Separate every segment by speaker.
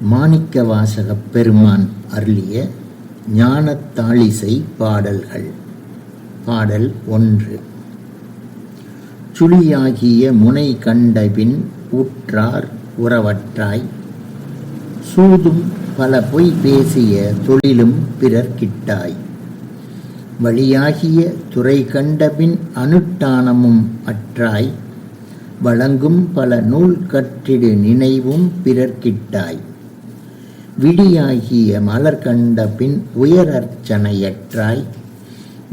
Speaker 1: மாணிக்கவாசகப் பெருமான் அருளிய ஞானத்தாழிசை பாடல்கள். பாடல் 1. சுழியாகிய முனை கண்டபின் உற்றார் உறவற்றாய், சூதும் பல பொய் பேசிய தொழிலும் பிறர் கிட்டாய், வழியாகிய துறை கண்டபின் அனுட்டானமும் அற்றாய், வழங்கும் பல நூல் கற்றிடு நினைவும் பிறர் கிட்டாய், விடியாகிய மலர் கண்ட பின் உயரர்ச்சனையற்றாய்,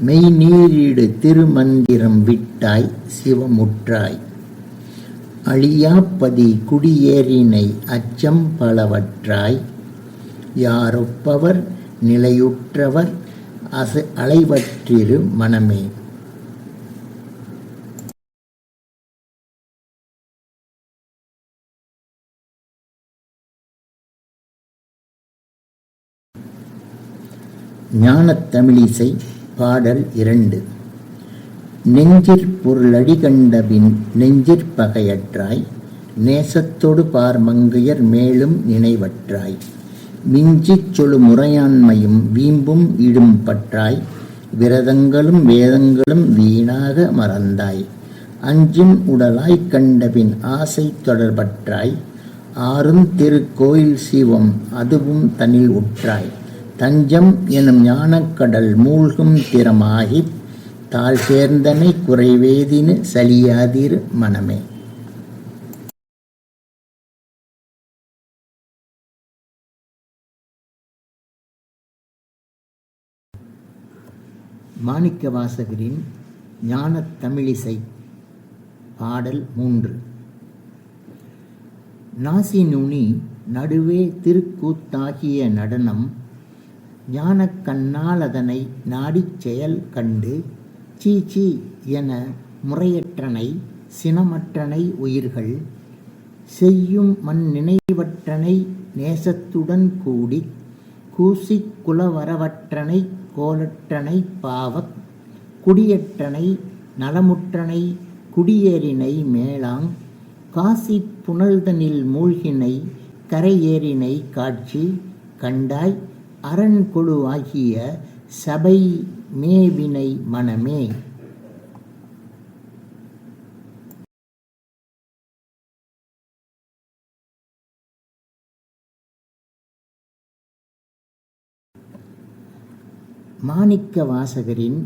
Speaker 1: மெய்நீரிடு திருமந்திரம் விட்டாய் சிவமுற்றாய், அழியாப்பதி குடியேறினை அச்சம் பலவற்றாய், யாரொப்பவர் நிலையுற்றவர் அலைவற்றிரு மனமே. ஞானத்தமிழிசை. பாடல் 2. நெஞ்சிற் பொருளடி கண்டபின் நெஞ்சிற் பகையற்றாய், நேசத்தொடு பார்மங்கையர் மேலும் நினைவற்றாய், மிஞ்சிச் சொலு முறையாண்மையும் வீம்பும் இடும் பற்றாய், விரதங்களும் வேதங்களும் வீணாக மறந்தாய், அஞ்சும் உடலாய்க் கண்டபின் ஆசை தொடர்பற்றாய், ஆறும் திருக்கோயில் சிவம் அதுவும் தனில் உற்றாய், தஞ்சம் எனும் ஞானக்கடல் மூழ்கும் திறமாகித் தாழ் சேர்ந்தனை குறைவேதினு சலியாதிரு மனமே. மாணிக்கவாசகரின் ஞானத்தமிழிசை. பாடல் 3. நாசி நுனி நடுவே திருக்கூத்தாகிய நடனம், ஞானக் கண்ணாலதனை நாடிச் செயல் கண்டு, சீச்சி என முறையற்றனை சினமற்றனை உயிர்கள், செய்யும் மண் நினைவற்றனை நேசத்துடன் கூடிக், கூசிக் குலவரவற்றனை கோலற்றனை பாவக், குடியற்றனை நலமுற்றனை குடியேறினை மேலாங், காசி புனல்தனில் மூழ்கினை கரையேறினை காட்சி கண்டாய், அரண் கொடு ஆகிய சபை மேவினை மனமே. மாணிக்கவாசகரின்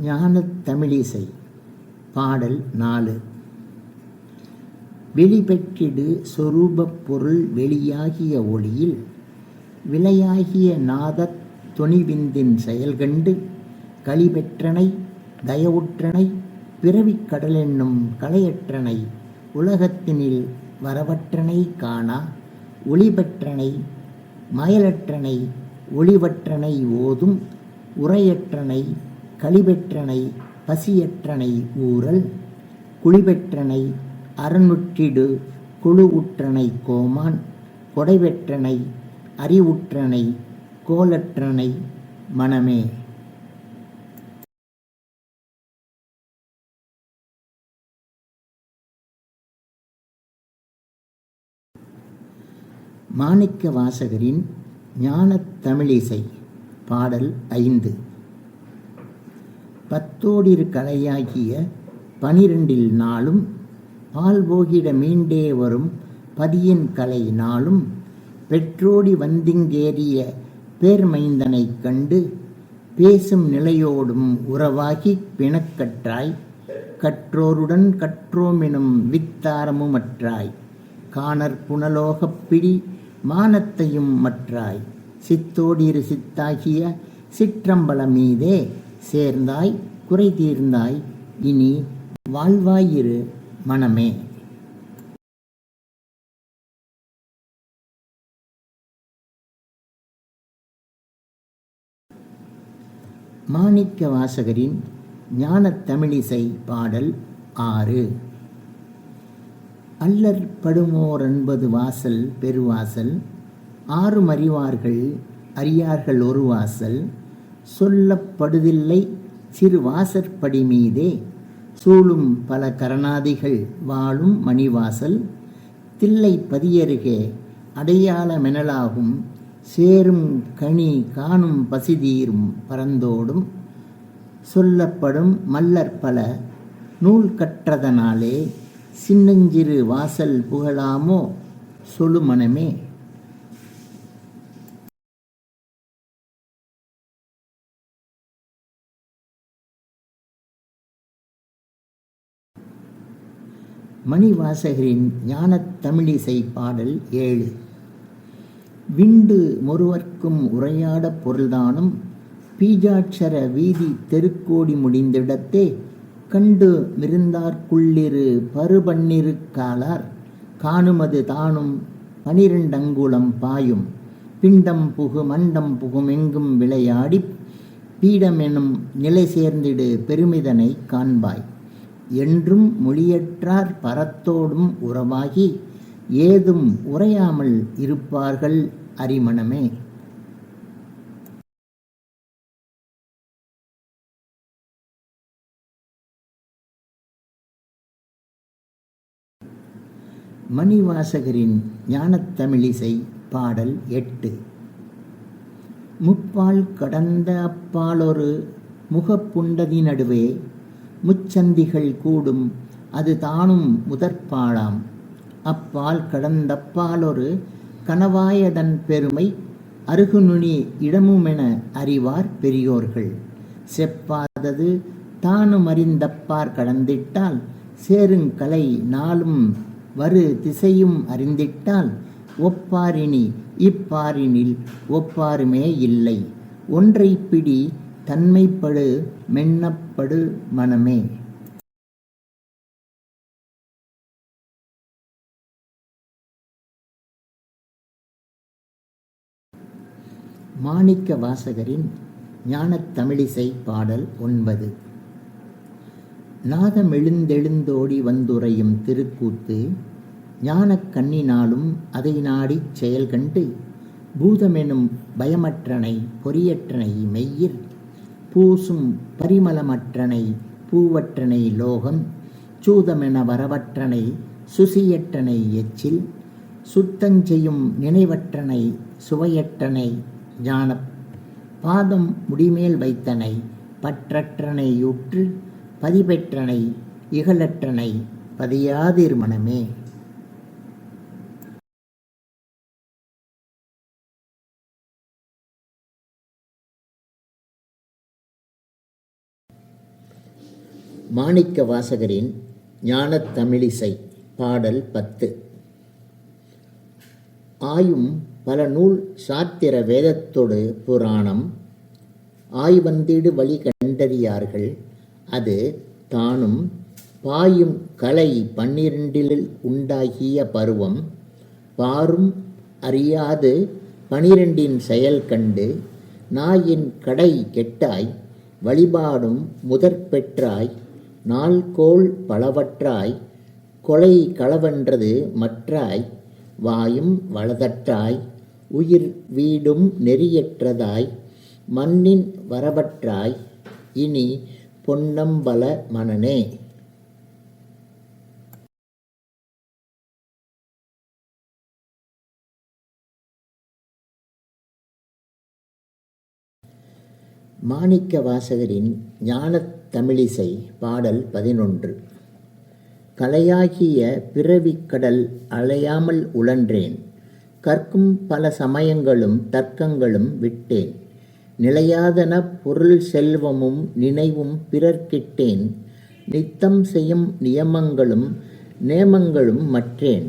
Speaker 1: ஞானத்தமிழிசை. பாடல் 4. வெளிப்பெற்றிடு சொரூபப் பொருள் வெளியாகிய ஒளியில், விளையாகிய நாதத் தொனிவிந்தின் செயல்கண்டு, களிபெற்றனை தயவுற்றனை பிறவிக் கடலென்னும் கலையற்றனை உலகத்தினில் வரவற்றனை காணா, ஒளிபெற்றனை மயலற்றனை ஒளிவற்றனை ஓதும், உரையற்றனை களிபெற்றனை பசியற்றனை ஊரல், குளிபெற்றனை அரணுற்றிடு குழு-உற்றனை கோமான், கொடைபெற்றனை அறிவுற்றனை கோலற்றனை மனமே. மாணிக்கவாசகரின் ஞானத்தமிழிசை. பாடல் 5. பத்தோடிரு கலையாகிய 12 நாளும், பால் போகிட மீண்டே வரும் பதியின் கலை நாளும், பெற்றோடி வந்திங்கேறிய பேர்மைந்தனைக் கண்டு, பேசும் நிலையோடும் உறவாகிப் பிணக்கற்றாய், கற்றோருடன் கற்றோமெனும் வித்தாரமுமற்றாய், காணற் புனலோகப் பிடி மானத்தையும் மற்றாய், சித்தோடிரு சித்தாகிய சிற்றம்பல மீதே சேர்ந்தாய் குறை தீர்ந்தாய், இனி வாழ்வாயிரு மனமே. மாணிக்கவாசகரின் ஞானத்தமிழிசை. பாடல் 6. அல்லற் படுமோர் 9 வாசல் பெருவாசல், 6 அறிவார்கள் அறியார்கள் ஒரு வாசல், சொல்லப்படுதில்லை சிறு வாசற்படி மீதே, சூழும் பல கரணாதிகள் வாழும் மணிவாசல், தில்லை பதியருகே அடையாளமெனலாகும் சேரும் கனி காணும் பசிதீரும் பரந்தோடும் சொல்லப்படும் மல்லர் பல நூல் கற்றதனாலே சின்னஞ்சிறு வாசல் புகழாமோ சொலுமனமே. மணிவாசகரின் ஞானத் தமிழிசை பாடல் 7. விண்டு மொருவர்க்கும் உரையாட பொருள்தானும் பீஜாட்சர வீதி தெருக்கோடி முடிந்திடத்தே கண்டு மிருந்தார்க்குள்ளிரு பருபன்னிரு காலார் காணுமது தானும் 12 அங்குலம் பாயும் பிண்டம் புகு மண்டம் புகுமெங்கும் விளையாடி பீடமெனும் நிலை சேர்ந்திடு பெருமிதனை காண்பாய் என்றும் மொழியற்றார் பரத்தோடும் உறவாகி ஏதும் உரையாமல் இருப்பார்கள் அரிமணமே. மணிவாசகரின் ஞானத் தமிழிசை பாடல் 8. முப்பால் கடந்த அப்பாலொரு முகப்புண்டதி நடுவே முச்சந்திகள் கூடும் அது தானும் முதற்பாழாம் அப்பால் கடந்தப்பாலொரு கணவாயதன் பெருமை அருகுநுனி இடமுமென அறிவார் பெரியோர்கள் செப்பாதது தானும் அறிந்தப்பார் கடந்திட்டால் சேருங்கலை நாளும் வரு திசையும் அறிந்திட்டால் ஒப்பாரினி இப்பாரினில் ஒப்பாருமே இல்லை ஒன்றை பிடி தன்மைப்படு மென்னப்படு மனமே. மாணிக்க வாசகரின் ஞானத் தமிழிசை பாடல் 9. நாதமெழுந்தெழுந்தோடி வந்துரையும் திருக்கூத்து ஞானக் கண்ணினாலும் அதை நாடிச் செயல் கண்டு பூதமெனும் பயமற்றனை பொறியற்றனை மெய்யிற் பூசும் பரிமளமற்றனை பூவற்றனை லோகம் சூதமென வரவற்றனை சுசியற்றனை எச்சில் சுத்தஞ்செய்யும் நினைவற்றனை சுவையற்றனை ஞானப் பாதம் முடிமேல் வைத்தனை பற்றற்றனை யூற்று பதிபெற்றனை இகலற்றனை பதியாதிர் மனமே. மாணிக்க வாசகரின் ஞானத் தமிழிசை பாடல் 10. ஆயும் பல நூல் சாத்திர வேதத்தொடு புராணம் ஆய்வந்திடு வழி கண்டறியார்கள் அது தானும் பாயும் கலை 12 உண்டாகிய பருவம் பாரும் அறியாது 12 செயல் கண்டு நாயின் கடை கெட்டாய் வழிபாடும் முதற் பெற்றாய் நாள்கோள் பலவற்றாய் கொலை களவென்றது மற்றாய் வாயும் வளதற்றாய் உயிர் வீடும் நெறியற்றதாய் மண்ணின் வரவற்றாய் இனி பொன்னம்பல மனனே. மாணிக்க வாசகரின் ஞானத் தமிழிசை பாடல் 11. கலையாகிய பிறவிக்கடல் அலையாமல் உழன்றேன் கற்கும் பல சமயங்களும் தர்க்கங்களும் விட்டேன் நிலையாதன பொருள் செல்வமும் நினைவும் பிறர்க்கிட்டேன் நித்தம் செய்யும் நியமங்களும் நேமங்களும் மற்றேன்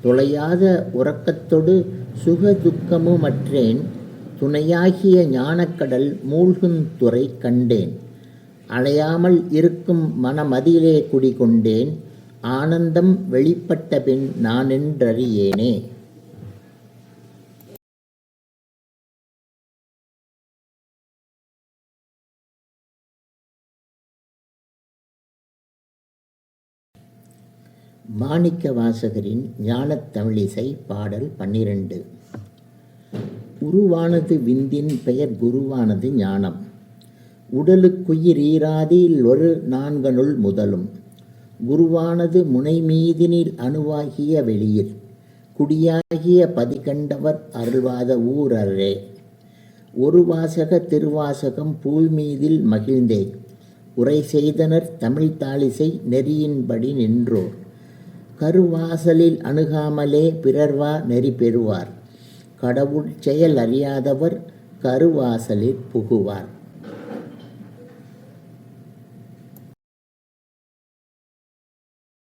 Speaker 1: துளையாத உறக்கத்தொடு சுகதுக்கமுமற்றேன் துணையாகிய ஞானக்கடல் மூழ்குந்துறை கண்டேன் அலையாமல் இருக்கும் மனமதிலே குடிகொண்டேன் ஆனந்தம் வெளிப்பட்ட பின் நானென்றறியேனே. மாணிக்க வாசகரின் ஞானத் தமிழிசை பாடல் 12. உருவானது விந்தின் பெயர் குருவானது ஞானம் உடலுக்குயிர் ஈராதில் ஒரு 4 முதலும் குருவானது முனைமீதினில் அணுவாகிய வெளியில் குடியாகிய பதிகண்டவர் அருள்வாத ஊரரே. ஒரு வாசக திருவாசகம் பூமீதில் மகிழ்ந்தே உரை செய்தனர் தமிழ் தாளிசை நெறியின்படி நின்றோர். கருவாசலில் அணுகாமலே பிறர்வா நெறி பெறுவார். கடவுள் செயல் அறியாதவர் கருவாசலில் புகுவார்.